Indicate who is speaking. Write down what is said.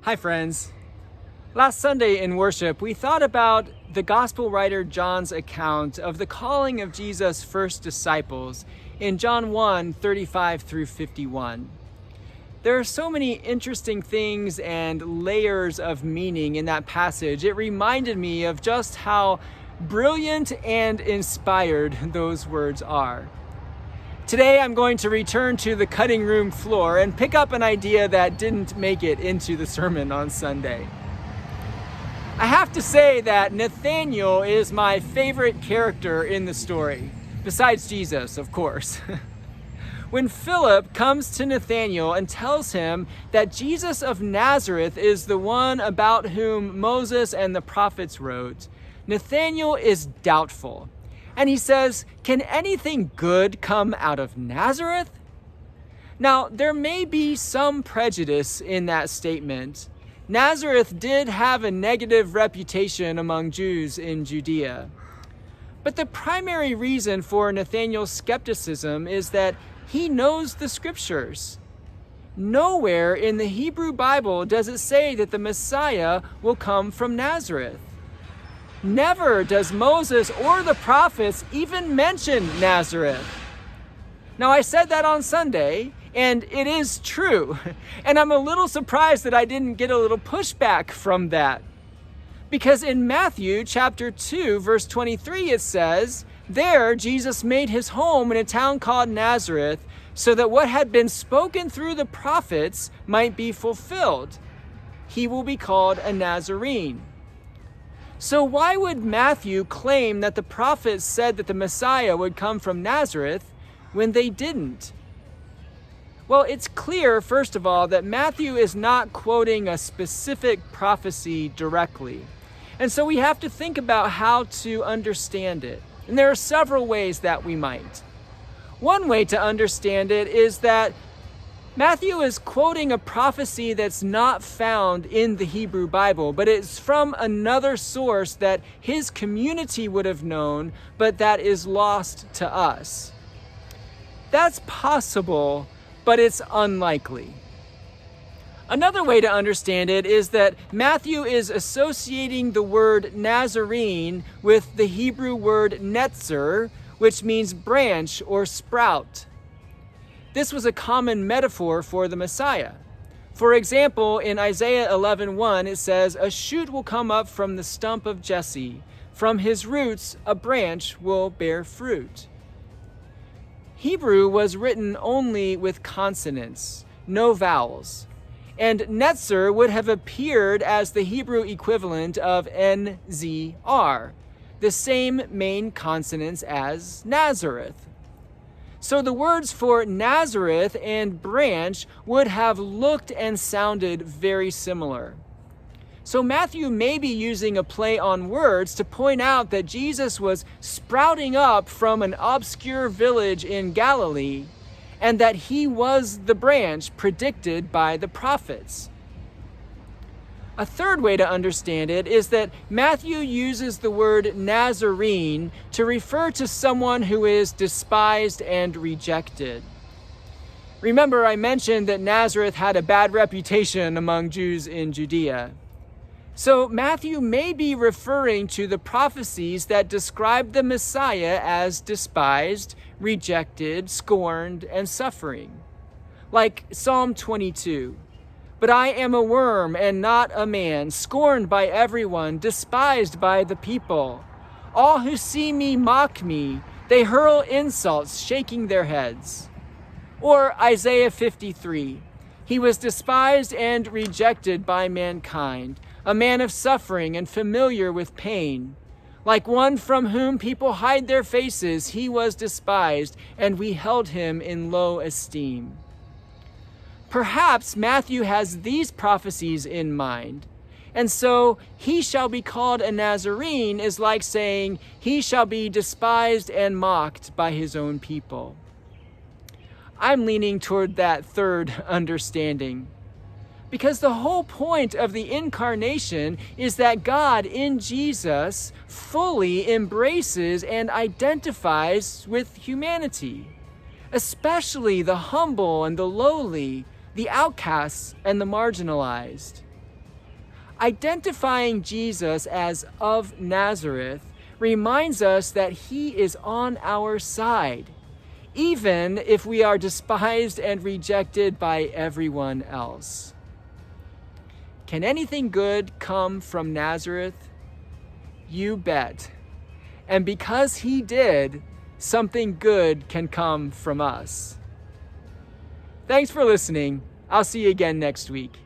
Speaker 1: Hi friends. Last Sunday in worship, we thought about the gospel writer John's account of the calling of Jesus' first disciples in John 1:35 through 51. There are so many interesting things and layers of meaning in that passage. It reminded me of just how brilliant and inspired those words are. Today I'm going to return to the cutting room floor and pick up an idea that didn't make it into the sermon on Sunday. I have to say that Nathanael is my favorite character in the story, besides Jesus, of course. When Philip comes to Nathanael and tells him that Jesus of Nazareth is the one about whom Moses and the prophets wrote, Nathanael is doubtful. And he says, "Can anything good come out of Nazareth?" Now, there may be some prejudice in that statement. Nazareth did have a negative reputation among Jews in Judea. But the primary reason for Nathanael's skepticism is that he knows the scriptures. Nowhere in the Hebrew Bible does it say that the Messiah will come from Nazareth. Never does Moses or the prophets even mention Nazareth. Now, I said that on Sunday, and it is true. And I'm a little surprised that I didn't get a little pushback from that. Because in Matthew chapter 2, verse 23, it says, "There Jesus made his home in a town called Nazareth, so that what had been spoken through the prophets might be fulfilled. He will be called a Nazarene." So why would Matthew claim that the prophets said that the Messiah would come from Nazareth when they didn't? Well, it's clear, first of all, that Matthew is not quoting a specific prophecy directly. And so we have to think about how to understand it. And there are several ways that we might. One way to understand it is that Matthew is quoting a prophecy that's not found in the Hebrew Bible, but it's from another source that his community would have known, but that is lost to us. That's possible, but it's unlikely. Another way to understand it is that Matthew is associating the word Nazarene with the Hebrew word netzer, which means branch or sprout. This was a common metaphor for the Messiah. For example, in Isaiah 11:1, it says, "A shoot will come up from the stump of Jesse. From his roots, a branch will bear fruit." Hebrew was written only with consonants, no vowels. And netzer would have appeared as the Hebrew equivalent of NZR, the same main consonants as Nazareth. So the words for Nazareth and branch would have looked and sounded very similar. So Matthew may be using a play on words to point out that Jesus was sprouting up from an obscure village in Galilee, and that he was the branch predicted by the prophets. A third way to understand it is that Matthew uses the word Nazarene to refer to someone who is despised and rejected. Remember, I mentioned that Nazareth had a bad reputation among Jews in Judea. So Matthew may be referring to the prophecies that describe the Messiah as despised, rejected, scorned, and suffering. Like Psalm 22. "But I am a worm and not a man, scorned by everyone, despised by the people. All who see me mock me. They hurl insults, shaking their heads." Or Isaiah 53. "He was despised and rejected by mankind, a man of suffering and familiar with pain. Like one from whom people hide their faces, he was despised, and we held him in low esteem." Perhaps Matthew has these prophecies in mind. And so, "he shall be called a Nazarene" is like saying, "he shall be despised and mocked by his own people." I'm leaning toward that third understanding. Because the whole point of the incarnation is that God in Jesus fully embraces and identifies with humanity, especially the humble and the lowly, the outcasts and the marginalized. Identifying Jesus as of Nazareth reminds us that he is on our side, even if we are despised and rejected by everyone else. Can anything good come from Nazareth? You bet. And because he did, something good can come from us. Thanks for listening. I'll see you again next week.